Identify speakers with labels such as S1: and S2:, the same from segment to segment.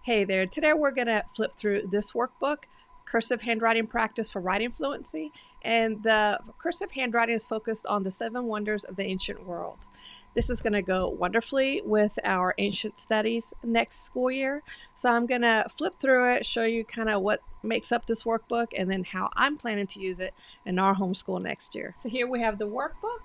S1: Hey there, today we're going to flip through this workbook, Cursive Handwriting Practice for Writing Fluency, and the cursive handwriting is focused on the 7 wonders of the ancient world. This is going to go wonderfully with our ancient studies next school year, so I'm going to flip through it, show you kind of what makes up this workbook, and then how I'm planning to use it in our homeschool next year. So here we have the workbook.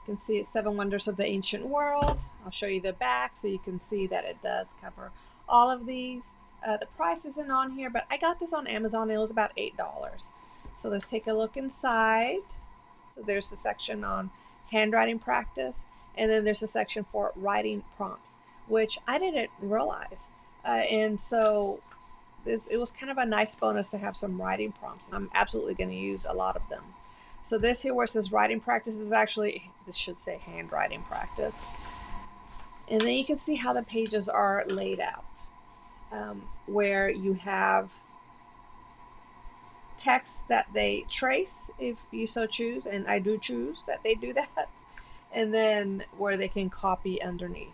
S1: You can see it's 7 wonders of the ancient world. I'll show you the back so you can see that it does cover all of these. The price isn't on here, but I got this on Amazon. It was about $8. So let's take a look inside. So there's the section on handwriting practice, and then there's a section for writing prompts, which I didn't realize. And so it was kind of a nice bonus to have some writing prompts. I'm absolutely going to use a lot of them. So this here where it says writing practice is actually, this should say handwriting practice. And then you can see how the pages are laid out, where you have text that they trace if you so choose, and I do choose that they do that, and then where they can copy underneath.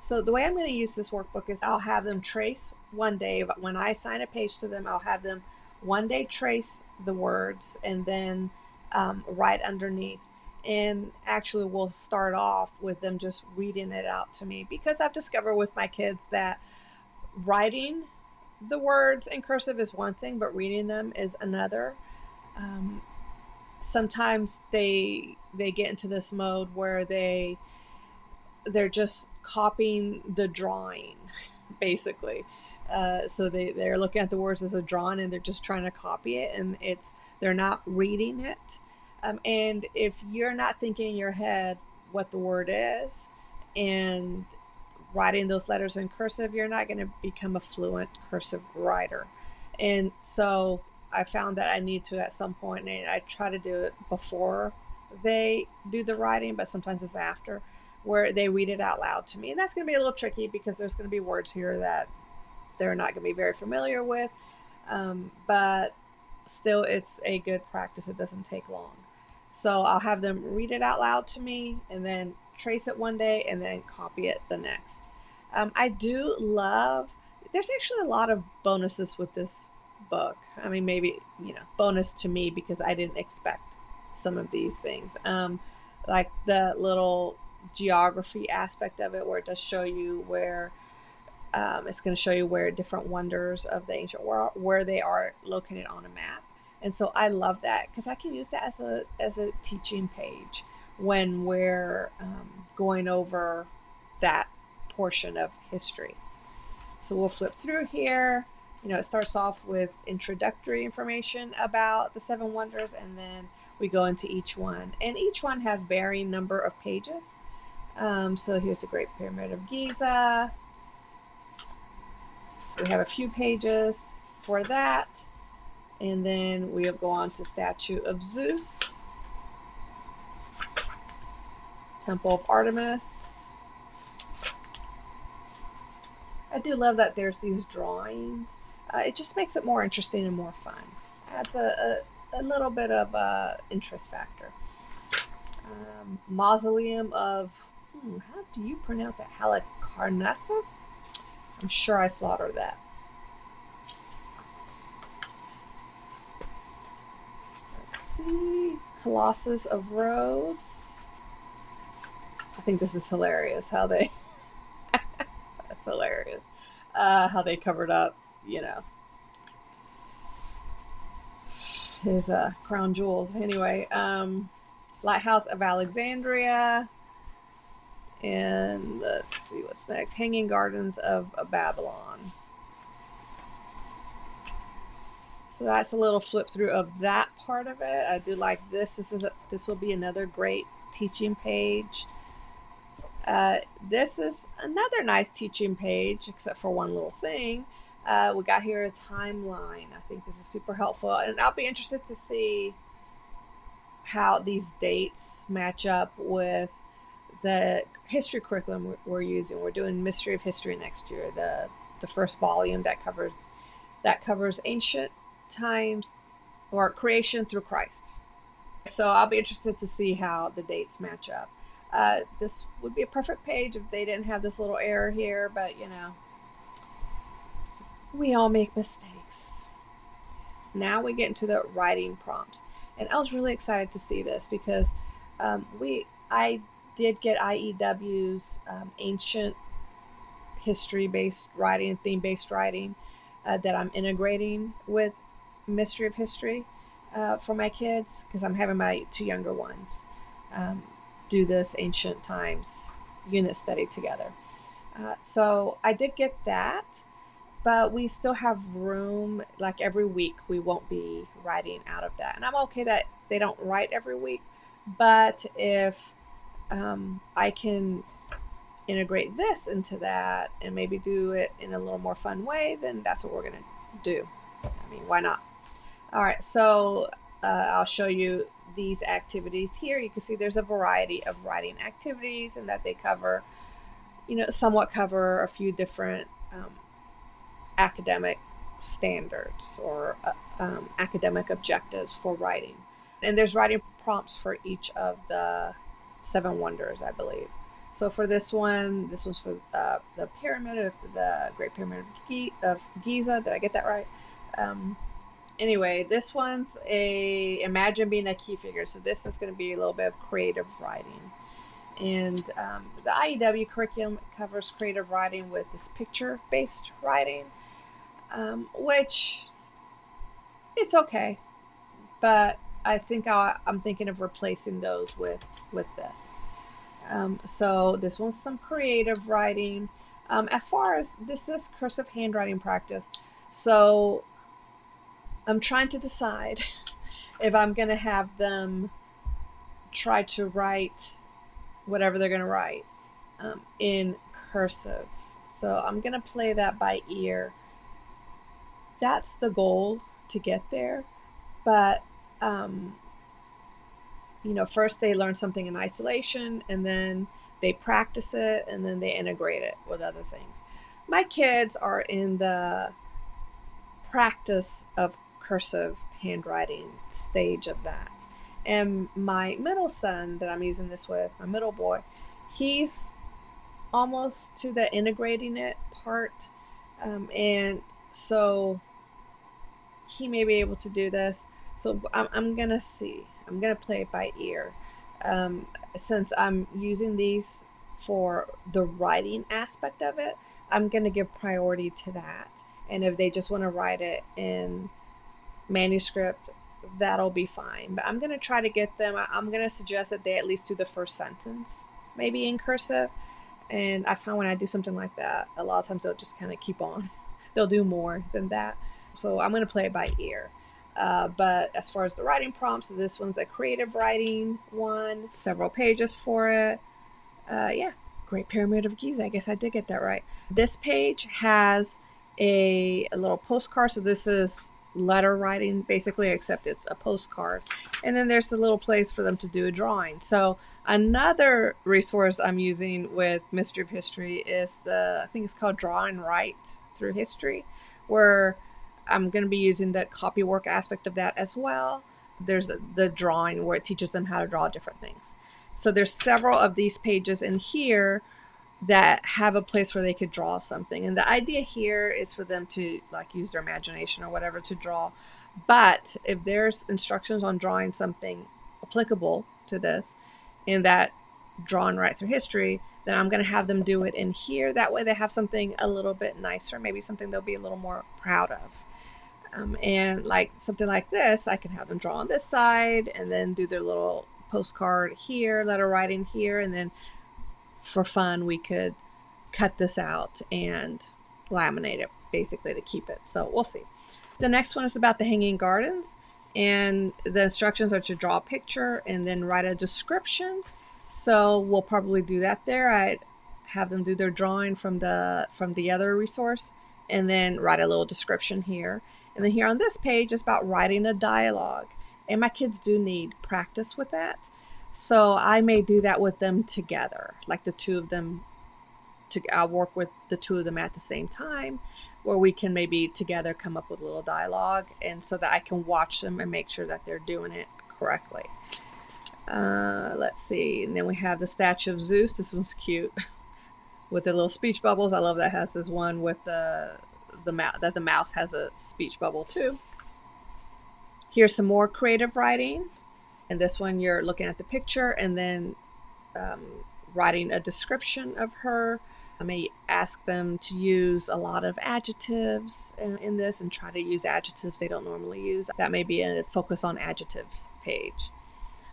S1: So the way I'm going to use this workbook is I'll have them trace one day. When I assign a page to them, I'll have them one day trace the words and then write underneath. And actually we'll start off with them just reading it out to me, because I've discovered with my kids that writing the words in cursive is one thing, but reading them is another. Sometimes they get into this mode where they're just copying the drawing, basically. So they're looking at the words as a drawing and they're just trying to copy it, and they're not reading it. And if you're not thinking in your head what the word is and writing those letters in cursive, you're not going to become a fluent cursive writer. And so I found that I need to at some point, and I try to do it before they do the writing, but sometimes it's after, where they read it out loud to me. And that's going to be a little tricky because there's going to be words here that they're not going to be very familiar with. But still, it's a good practice. It doesn't take long. So I'll have them read it out loud to me and then trace it one day and then copy it the next. I do love, there's actually a lot of bonuses with this book. I mean, maybe, bonus to me because I didn't expect some of these things. Like the little geography aspect of it, where it does show you where, it's going to show you where different wonders of the ancient world, where they are located on a map. And so I love that because I can use that as a teaching page when we're going over that portion of history. So we'll flip through here. It starts off with introductory information about the 7 wonders, and then we go into each one. And each one has varying number of pages. So here's the Great Pyramid of Giza. So we have a few pages for that. And then we'll go on to Statue of Zeus, Temple of Artemis. I do love that there's these drawings. It just makes it more interesting and more fun. Adds a little bit of interest factor. Mausoleum of, how do you pronounce it? Halicarnassus? I'm sure I slaughtered that. See, Colossus of Rhodes. I think this is hilarious how they that's hilarious how they covered up his crown jewels. Anyway, Lighthouse of Alexandria, and let's see what's next. Hanging Gardens of Babylon. So that's a little flip through of that part of it. I do like this. This will be another great teaching page. This is another nice teaching page, except for one little thing. We got here a timeline. I think this is super helpful, and I'll be interested to see how these dates match up with the history curriculum we're using. We're doing Mystery of History next year, the first volume that covers ancient times, or creation through Christ. So I'll be interested to see how the dates match up. This would be a perfect page if they didn't have this little error here, but We all make mistakes. Now we get into the writing prompts. And I was really excited to see this because I did get IEW's ancient history based writing, theme based writing that I'm integrating with Mystery of History for my kids because I'm having my two younger ones um, do this ancient times unit study together. So I did get that, but we still have room. Like every week, we won't be writing out of that. And I'm okay that they don't write every week, but if I can integrate this into that and maybe do it in a little more fun way, then that's what we're going to do. I mean, why not? All right, so I'll show you these activities here. You can see there's a variety of writing activities and that they cover, somewhat cover a few different academic standards or academic objectives for writing. And there's writing prompts for each of the 7 wonders, I believe. So for this one's for the pyramid, the Great Pyramid of Giza. Did I get that right? Anyway, this one's imagine being a key figure. So this is going to be a little bit of creative writing. And the IEW curriculum covers creative writing with this picture-based writing, which it's okay, but I think I'm thinking of replacing those with this. So this one's some creative writing. As far as this is cursive handwriting practice, so I'm trying to decide if I'm going to have them try to write whatever they're going to write in cursive. So I'm going to play that by ear. That's the goal, to get there. But, first they learn something in isolation, and then they practice it, and then they integrate it with other things. My kids are in the practice of cursive handwriting stage of that. And my middle son that I'm using this with, my middle boy, he's almost to the integrating it part. And so he may be able to do this. So I'm going to see. I'm going to play it by ear. Since I'm using these for the writing aspect of it, I'm going to give priority to that. And if they just want to write it in manuscript, that'll be fine. But I'm going to try to get them, I'm going to suggest that they at least do the first sentence, maybe in cursive. And I find when I do something like that, a lot of times they'll just kind of keep on. They'll do more than that. So I'm going to play it by ear. But as far as the writing prompts, this one's a creative writing one, several pages for it. Great Pyramid of Giza. I guess I did get that right. This page has a little postcard. So this is letter writing basically, except it's a postcard. And then there's a little place for them to do a drawing. So another resource I'm using with Mystery of History is I think it's called Draw and Write Through History, where I'm going to be using the copywork aspect of that as well. There's the drawing where it teaches them how to draw different things. So there's several of these pages in here that have a place where they could draw something. And the idea here is for them to use their imagination or whatever to draw. But if there's instructions on drawing something applicable to this in that Draw and Write Through History, then I'm going to have them do it in here. That way they have something a little bit nicer, maybe something they'll be a little more proud of. And something like this, I can have them draw on this side and then do their little postcard here, letter writing here, and then for fun we could cut this out and laminate it basically to keep it. So we'll see. The next one is about the hanging gardens, and the instructions are to draw a picture and then write a description. So we'll probably do that there. I'd have them do their drawing from the other resource and then write a little description here. And then here on this page is about writing a dialogue. And my kids do need practice with that. So I may do that with them together, like the two of them. I'll work with the two of them at the same time, where we can maybe together come up with a little dialogue, and so that I can watch them and make sure that they're doing it correctly. Let's see. And then we have the statue of Zeus. This one's cute with the little speech bubbles. I love that it has this one with the that the mouse has a speech bubble too. Here's some more creative writing. And this one, you're looking at the picture and then writing a description of her. I may ask them to use a lot of adjectives in this and try to use adjectives they don't normally use. That may be a focus on adjectives page.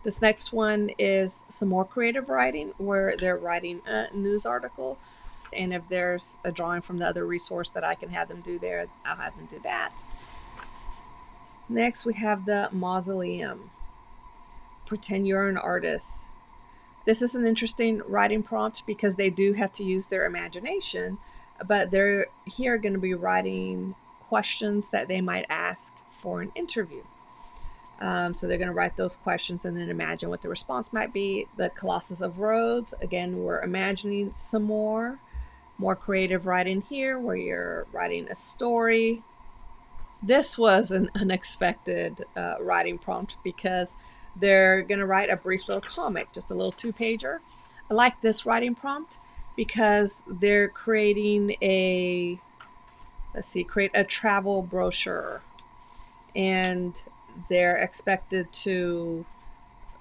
S1: This next one is some more creative writing where they're writing a news article. And if there's a drawing from the other resource that I can have them do there, I'll have them do that. Next, we have the mausoleum. Pretend you're an artist. This is an interesting writing prompt because they do have to use their imagination, but they're here going to be writing questions that they might ask for an interview. So they're going to write those questions and then imagine what the response might be. The Colossus of Rhodes, again, we're imagining some more creative writing here where you're writing a story. This was an unexpected writing prompt because they're going to write a brief little comic, just a little 2-pager. I like this writing prompt because they're creating create a travel brochure. And they're expected to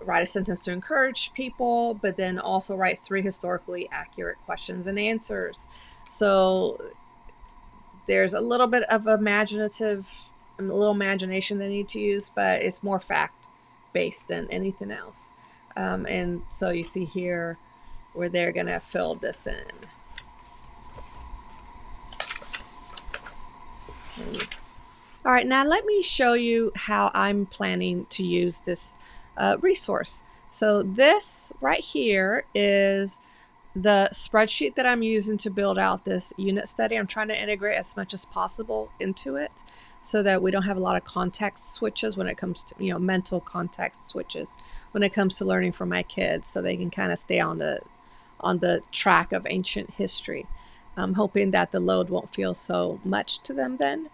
S1: write a sentence to encourage people, but then also write 3 historically accurate questions and answers. So there's a little bit of imagination they need to use, but it's more fact-based than anything else. And so you see here where they're going to fill this in. All right, now let me show you how I'm planning to use this resource. So this right here is the spreadsheet that I'm using to build out this unit study. I'm trying to integrate as much as possible into it so that we don't have a lot of context switches when it comes to, mental context switches when it comes to learning for my kids, so they can kind of stay on the track of ancient history. I'm hoping that the load won't feel so much to them then.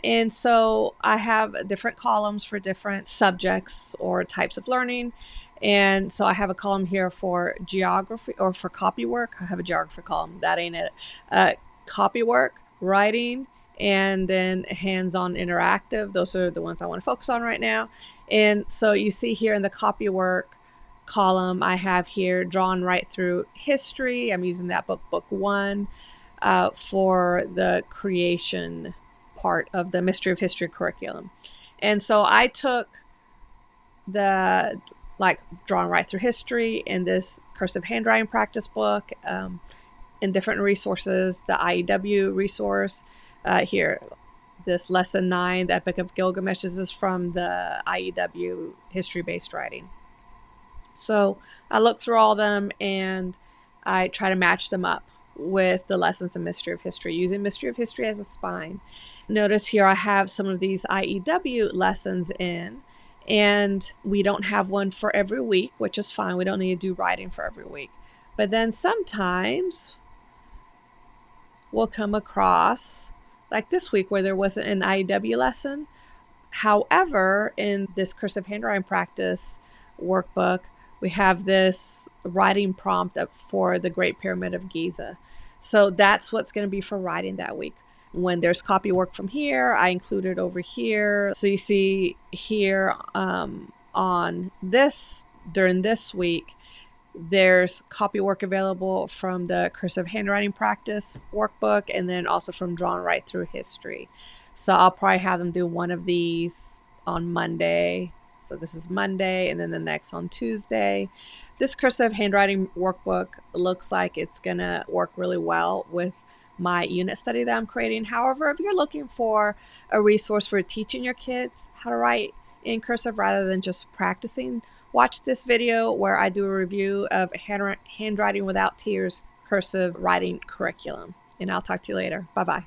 S1: And so I have different columns for different subjects or types of learning. And so I have a column here for geography or for copy work. I have a geography column. That ain't it. Copy work, writing, and then hands-on interactive. Those are the ones I want to focus on right now. And so you see here in the copy work column, I have here drawn right through history. I'm using that book 1 for the creation part of the Mystery of History curriculum. And so I took the drawn right through history in this Cursive Handwriting Practice book in different resources, the IEW resource here, this lesson 9, the Epic of Gilgamesh. This is from the IEW history-based writing. So I look through all of them and I try to match them up with the lessons in Mystery of History, using Mystery of History as a spine. Notice here I have some of these IEW lessons in, and we don't have one for every week, which is fine. We don't need to do writing for every week. But then sometimes we'll come across, like this week where there wasn't an IEW lesson. However, in this Cursive Handwriting Practice workbook, we have this writing prompt up for the Great Pyramid of Giza. So that's what's going to be for writing that week. When there's copy work from here, I include it over here. So you see here on this, during this week, there's copy work available from the Cursive Handwriting Practice workbook and then also from Drawn Right Through History. So I'll probably have them do one of these on Monday. So this is Monday and then the next on Tuesday. This Cursive Handwriting workbook looks like it's going to work really well with my unit study that I'm creating. However, if you're looking for a resource for teaching your kids how to write in cursive rather than just practicing, watch this video where I do a review of Handwriting Without Tears cursive writing curriculum. And I'll talk to you later. Bye-bye.